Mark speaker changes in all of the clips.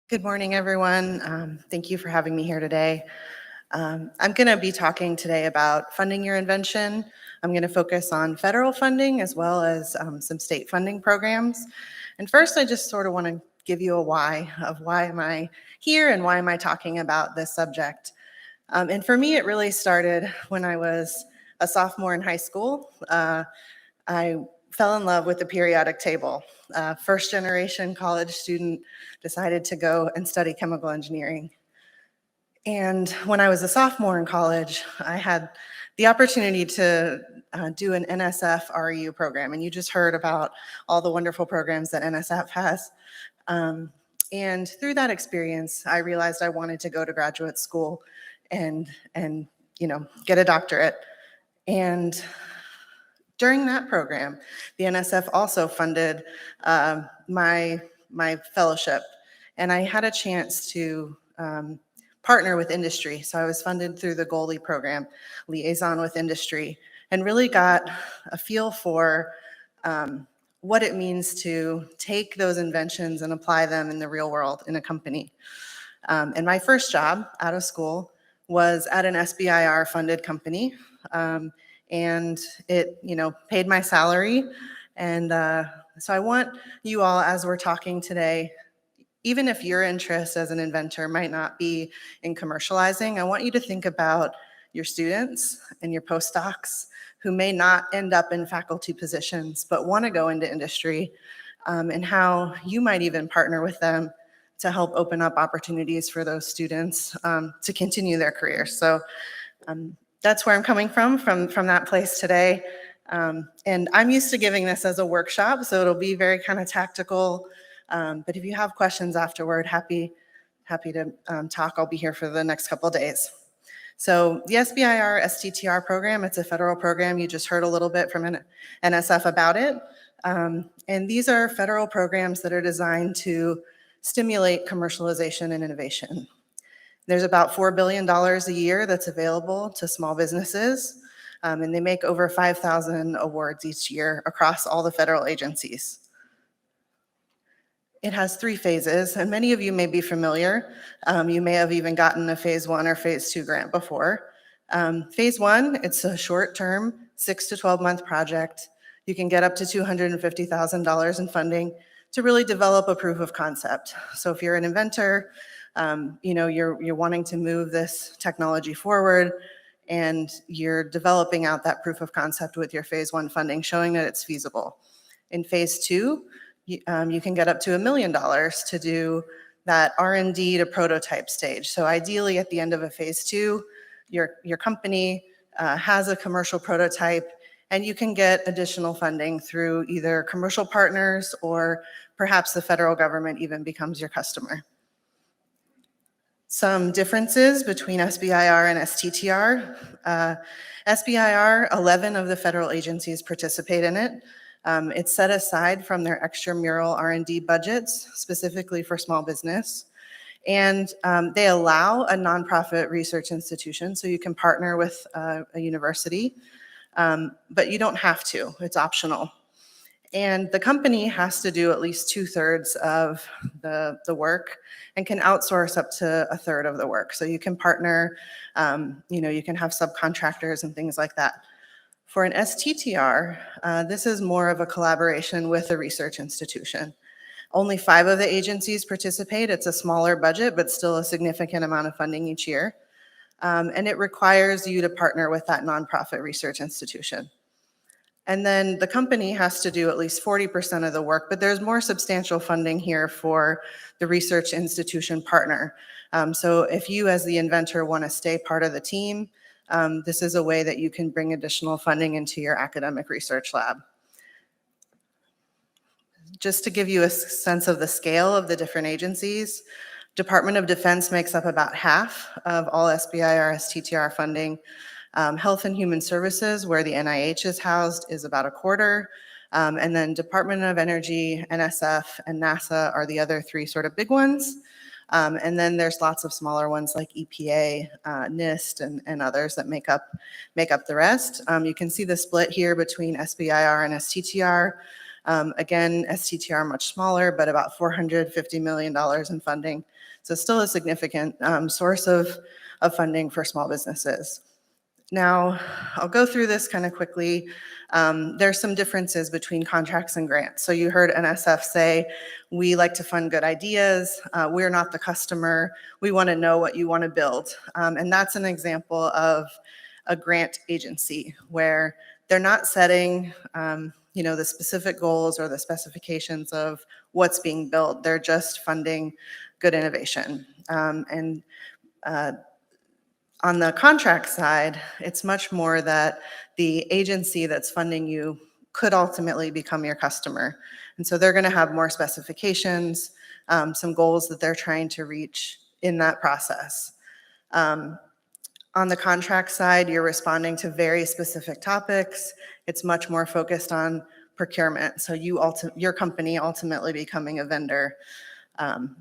Speaker 1: Good morning, everyone. Thank you for having me here today. I'm going to be talking today about funding your invention. I'm going to focus on federal funding as well as some state funding programs. And first, I just sort of want to give you a why of why am I here and why am I talking about this subject. And for me, it really started when I was a sophomore in high school. I fell in love with the periodic table. First generation college student, decided to go and study chemical engineering. And when I was a sophomore in college, I had the opportunity to do an NSF REU program. And you just heard about all the wonderful programs that NSF has. And through that experience, I realized I wanted to go to graduate school and get a doctorate. And during that program, the NSF also funded my fellowship, and I had a chance to partner with industry. So I was funded through the GOLI program, Liaison with Industry, and really got a feel for what it means to take those inventions and apply them in the real world in a company. And my first job out of school was at an SBIR funded company. And it, paid my salary. And so I want you all, as we're talking today, even if your interest as an inventor might not be in commercializing, I want you to think about your students and your postdocs who may not end up in faculty positions, but want to go into industry, and how you might even partner with them to help open up opportunities for those students to continue their careers. So that's where I'm coming from that place today. And I'm used to giving this as a workshop, so it'll be very kind of tactical. But if you have questions afterward, happy to talk. I'll be here for the next couple of days. So the SBIR STTR program, it's a federal program. You just heard a little bit from NSF about it. And these are federal programs that are designed to stimulate commercialization and innovation. There's about $4 billion a year that's available to small businesses, and they make over 5,000 awards each year across all the federal agencies. It has 3 phases, and many of you may be familiar. You may have even gotten a phase 1 or phase 2 grant before. Phase 1, it's a short-term, 6 to 12-month project. You can get up to $250,000 in funding to really develop a proof of concept. So if you're an inventor, you're wanting to move this technology forward, and you're developing out that proof of concept with your phase 1 funding, showing that it's feasible. In phase 2, you can get up to $1 million to do that R&D to prototype stage. So ideally, at the end of a phase 2, your company has a commercial prototype, and you can get additional funding through either commercial partners, or perhaps the federal government even becomes your customer. Some differences between SBIR and STTR. SBIR, 11 of the federal agencies participate in it. It's set aside from their extramural R&D budgets, specifically for small business. And they allow a nonprofit research institution, so you can partner with a university, but you don't have to, it's optional. And the company has to do at least 2/3 of the work and can outsource up to 1/3 of the work. So you can partner, you can have subcontractors and things like that. For an STTR, this is more of a collaboration with a research institution. Only 5 of the agencies participate. It's a smaller budget, but still a significant amount of funding each year. And it requires you to partner with that nonprofit research institution. And then the company has to do at least 40% of the work, but there's more substantial funding here for the research institution partner. So if you as the inventor want to stay part of the team, this is a way that you can bring additional funding into your academic research lab. Just to give you a sense of the scale of the different agencies, Department of Defense makes up about half of all SBIR STTR funding. Health and Human Services, where the NIH is housed, is about 1/4. And then Department of Energy, NSF, and NASA are the other 3 sort of big ones. And then there's lots of smaller ones like EPA, NIST, and others that make up the rest. You can see the split here between SBIR and STTR. Again, STTR much smaller, but about $450 million in funding. So still a significant source of funding for small businesses. Now, I'll go through this kind of quickly. There's some differences between contracts and grants. So you heard NSF say, we like to fund good ideas. We're not the customer. We want to know what you want to build. And that's an example of a grant agency where they're not setting the specific goals or the specifications of what's being built. They're just funding good innovation. On the contract side, it's much more that the agency that's funding you could ultimately become your customer. And so they're going to have more specifications, some goals that they're trying to reach in that process. On the contract side, you're responding to very specific topics. It's much more focused on procurement. So your company ultimately becoming a vendor. And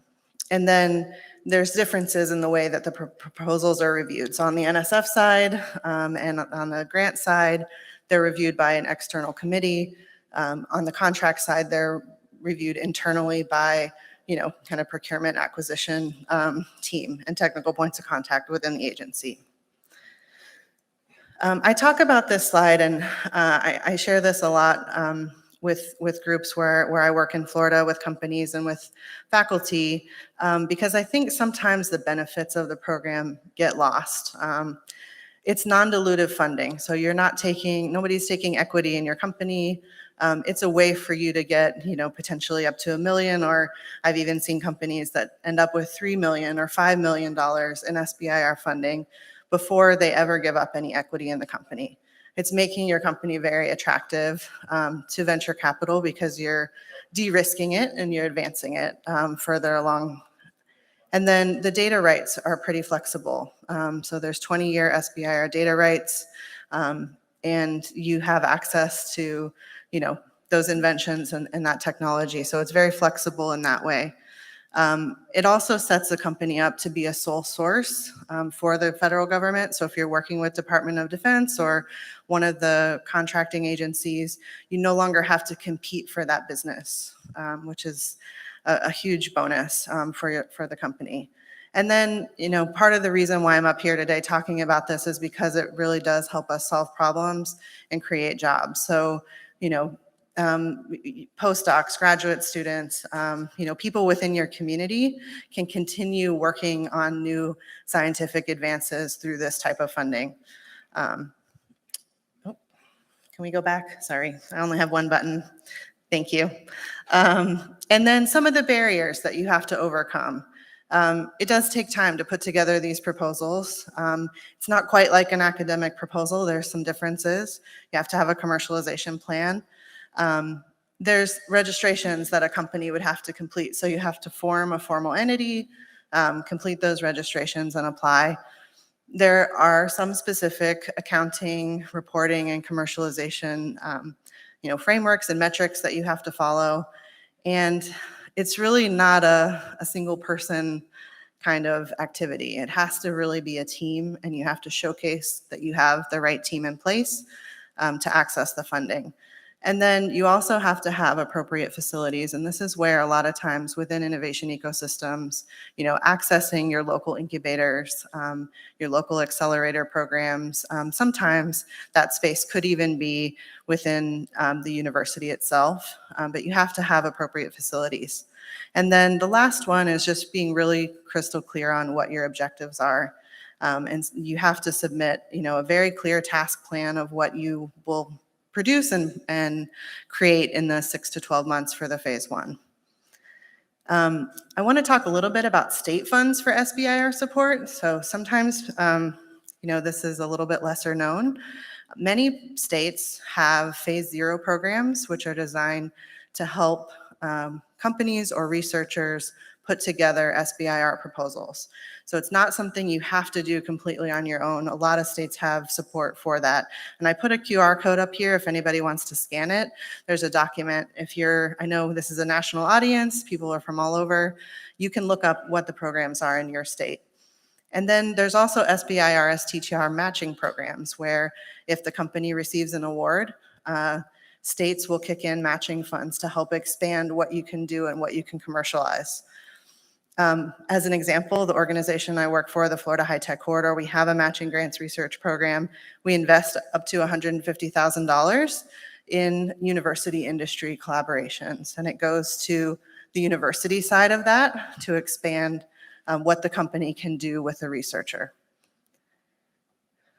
Speaker 1: then there's differences in the way that the proposals are reviewed. So on the NSF side and on the grant side, they're reviewed by an external committee. On the contract side, they're reviewed internally by, kind of procurement acquisition team and technical points of contact within the agency. I talk about this slide, and I share this a lot with groups where I work in Florida with companies and with faculty, because I think sometimes the benefits of the program get lost. It's non-dilutive funding, so nobody's taking equity in your company. It's a way for you to get, potentially up to $1 million, or I've even seen companies that end up with $3 million or $5 million in SBIR funding before they ever give up any equity in the company. It's making your company very attractive to venture capital because you're de-risking it and you're advancing it further along. And then the data rights are pretty flexible. So there's 20-year SBIR data rights, and you have access to, those inventions and that technology. So it's very flexible in that way. It also sets the company up to be a sole source for the federal government. So if you're working with Department of Defense or one of the contracting agencies, you no longer have to compete for that business, which is a huge bonus for the company. And then, part of the reason why I'm up here today talking about this is because it really does help us solve problems and create jobs. So, postdocs, graduate students, people within your community can continue working on new scientific advances through this type of funding. Can we go back? Sorry, I only have one button. Thank you. And then some of the barriers that you have to overcome. It does take time to put together these proposals. It's not quite like an academic proposal. There's some differences. You have to have a commercialization plan. There's registrations that a company would have to complete. So you have to form a formal entity, complete those registrations and apply. There are some specific accounting, reporting, and commercialization frameworks and metrics that you have to follow. And it's really not a single person kind of activity. It has to really be a team, and you have to showcase that you have the right team in place to access the funding. And then you also have to have appropriate facilities. And this is where a lot of times within innovation ecosystems, accessing your local incubators, your local accelerator programs, sometimes that space could even be within the university itself, but you have to have appropriate facilities. And then the last one is just being really crystal clear on what your objectives are. And you have to submit, a very clear task plan of what you will produce and create in the 6 to 12 months for the phase one. I want to talk a little bit about state funds for SBIR support. So sometimes, this is a little bit lesser known. Many states have phase 0 programs, which are designed to help companies or researchers put together SBIR proposals. So it's not something you have to do completely on your own. A lot of states have support for that. And I put a QR code up here if anybody wants to scan it. There's a document. I know this is a national audience, people are from all over. You can look up what the programs are in your state. And then there's also SBIR STTR matching programs where if the company receives an award, states will kick in matching funds to help expand what you can do and what you can commercialize. As an example, the organization I work for, the Florida High Tech Corridor, we have a matching grants research program. We invest up to $150,000 in university industry collaborations, and it goes to the university side of that to expand what the company can do with the researcher.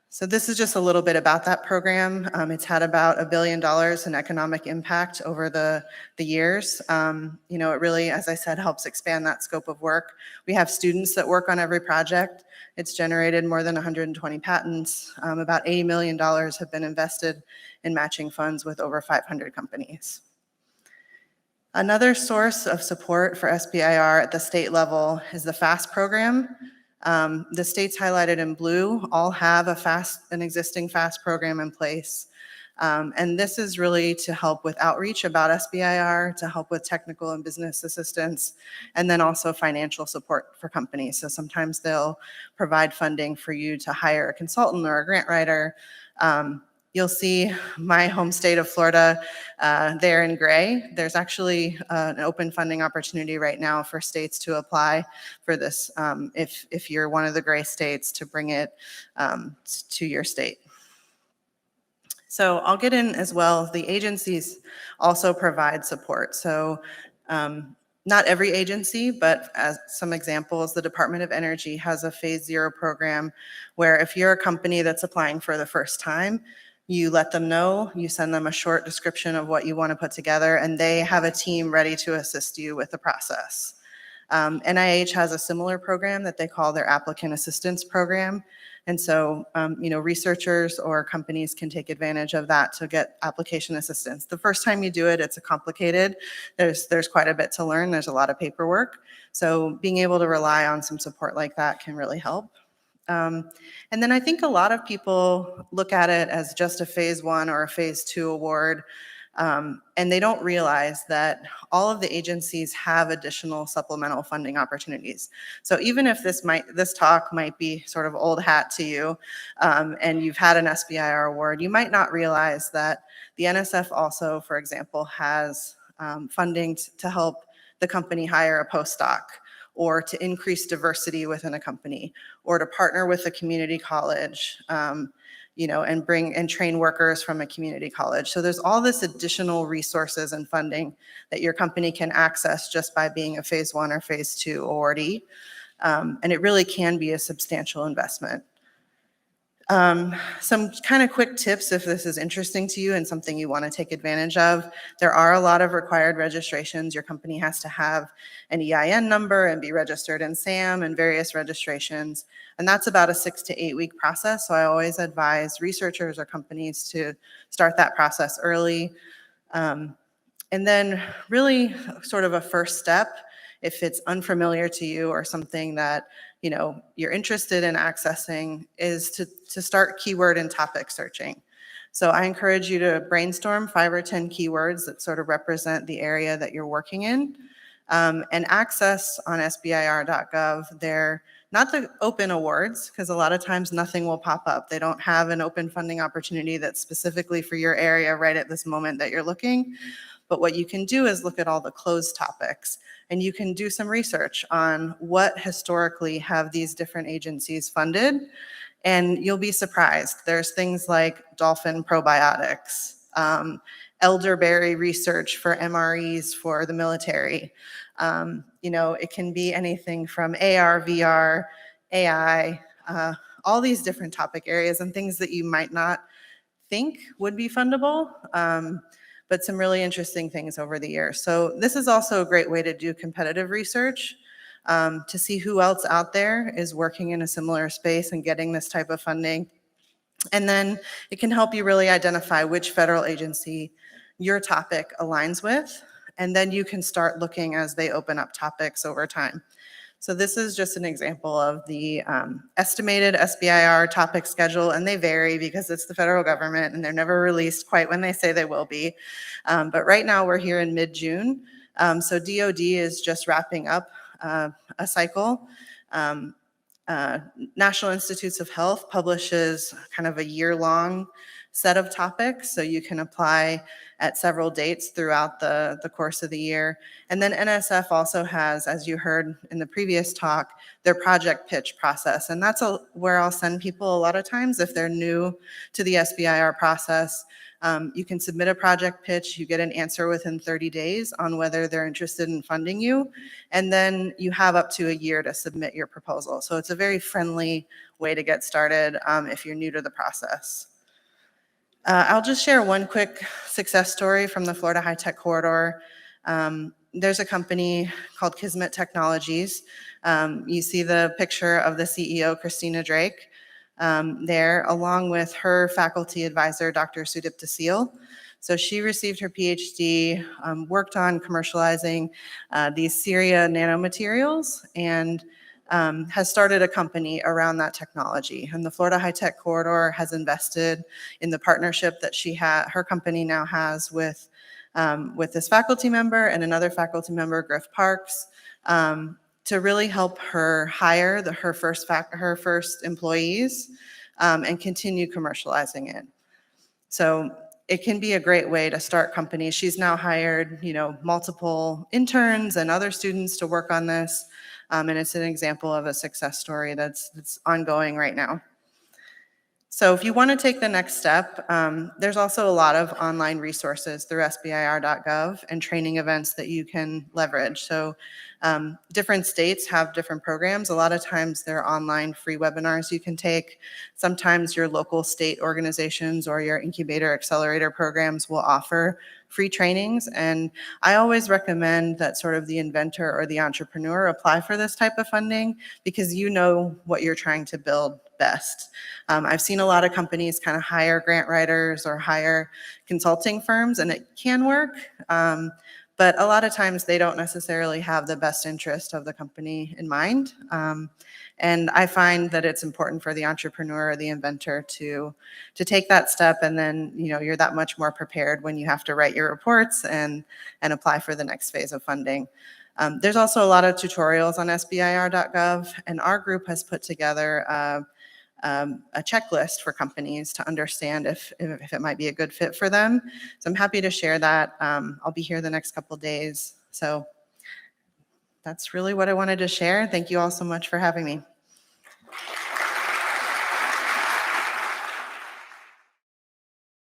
Speaker 1: So this is just a little bit about that program. It's had about $1 billion in economic impact over the years. It really, as I said, helps expand that scope of work. We have students that work on every project. It's generated more than 120 patents. About $80 million have been invested in matching funds with over 500 companies. Another source of support for SBIR at the state level is the FAST program. The states highlighted in blue all have an existing FAST program in place. And this is really to help with outreach about SBIR, to help with technical and business assistance, and then also financial support for companies. So sometimes they'll provide funding for you to hire a consultant or a grant writer. You'll see my home state of Florida there in gray. There's actually an open funding opportunity right now for states to apply for this if you're one of the gray states, to bring it to your state. So I'll get in as well. The agencies also provide support. So not every agency, but as some examples, the Department of Energy has a Phase 0 program where if you're a company that's applying for the first time, you let them know, you send them a short description of what you want to put together, and they have a team ready to assist you with the process. NIH has a similar program that they call their Applicant Assistance Program. And so, researchers or companies can take advantage of that to get application assistance. The first time you do it, it's complicated. There's quite a bit to learn. There's a lot of paperwork. So being able to rely on some support like that can really help. And then I think a lot of people look at it as just a Phase 1 or a Phase 2 award, and they don't realize that all of the agencies have additional supplemental funding opportunities. So even if this talk might be sort of old hat to you, and you've had an SBIR award, you might not realize that the NSF also, for example, has funding to help the company hire a postdoc, or to increase diversity within a company, or to partner with a community college, and train workers from a community college. So there's all this additional resources and funding that your company can access just by being a Phase 1 or Phase 2 awardee. And it really can be a substantial investment. Some kind of quick tips if this is interesting to you and something you want to take advantage of. There are a lot of required registrations. Your company has to have an EIN number and be registered in SAM and various registrations. And that's about a 6 to 8 week process. So I always advise researchers or companies to start that process early. And then really sort of a first step, if it's unfamiliar to you or something that you're interested in accessing, is to start keyword and topic searching. So I encourage you to brainstorm 5 or 10 keywords that sort of represent the area that you're working in, and access on SBIR.gov. They're not the open awards, because a lot of times nothing will pop up. They don't have an open funding opportunity that's specifically for your area right at this moment that you're looking. But what you can do is look at all the closed topics, and you can do some research on what historically have these different agencies funded, and you'll be surprised. There's things like dolphin probiotics, elderberry research for MREs for the military. It can be anything from AR, VR, AI, all these different topic areas and things that you might not think would be fundable. But some really interesting things over the years. So this is also a great way to do competitive research, to see who else out there is working in a similar space and getting this type of funding. And then it can help you really identify which federal agency your topic aligns with, and then you can start looking as they open up topics over time. So this is just an example of the estimated SBIR topic schedule, and they vary because it's the federal government and they're never released quite when they say they will be. But right now we're here in mid-June. So DOD is just wrapping up a cycle. National Institutes of Health publishes kind of a year-long set of topics, so you can apply at several dates throughout the course of the year. And then NSF also has, as you heard in the previous talk, their project pitch process. And that's where I'll send people a lot of times if they're new to the SBIR process. You can submit a project pitch, you get an answer within 30 days on whether they're interested in funding you, and then you have up to a year to submit your proposal. So it's a very friendly way to get started if you're new to the process. I'll just share one quick success story from the Florida High Tech Corridor. There's a company called Kismet Technologies. You see the picture of the CEO, Christina Drake, there, along with her faculty advisor, Dr. Sudipta Seal. So she received her Ph.D., worked on commercializing these Syria nanomaterials, and has started a company around that technology. And the Florida High Tech Corridor has invested in the partnership that her company now has with this faculty member and another faculty member, Griff Parks, to really help her hire her first employees and continue commercializing it. So it can be a great way to start companies. She's now hired, multiple interns and other students to work on this, and it's an example of a success story that's ongoing right now. So if you want to take the next step, there's also a lot of online resources through SBIR.gov and training events that you can leverage. So different states have different programs. A lot of times they're online free webinars you can take. Sometimes your local state organizations or your incubator accelerator programs will offer free trainings. And I always recommend that sort of the inventor or the entrepreneur apply for this type of funding because you know what you're trying to build best. I've seen a lot of companies kind of hire grant writers or hire consulting firms, and it can work. But a lot of times they don't necessarily have the best interest of the company in mind. And I find that it's important for the entrepreneur or the inventor to take that step, and then you're that much more prepared when you have to write your reports and apply for the next phase of funding. There's also a lot of tutorials on SBIR.gov, and our group has put together a checklist for companies to understand if it might be a good fit for them. So I'm happy to share that. I'll be here the next couple days. So that's really what I wanted to share. Thank you all so much for having me.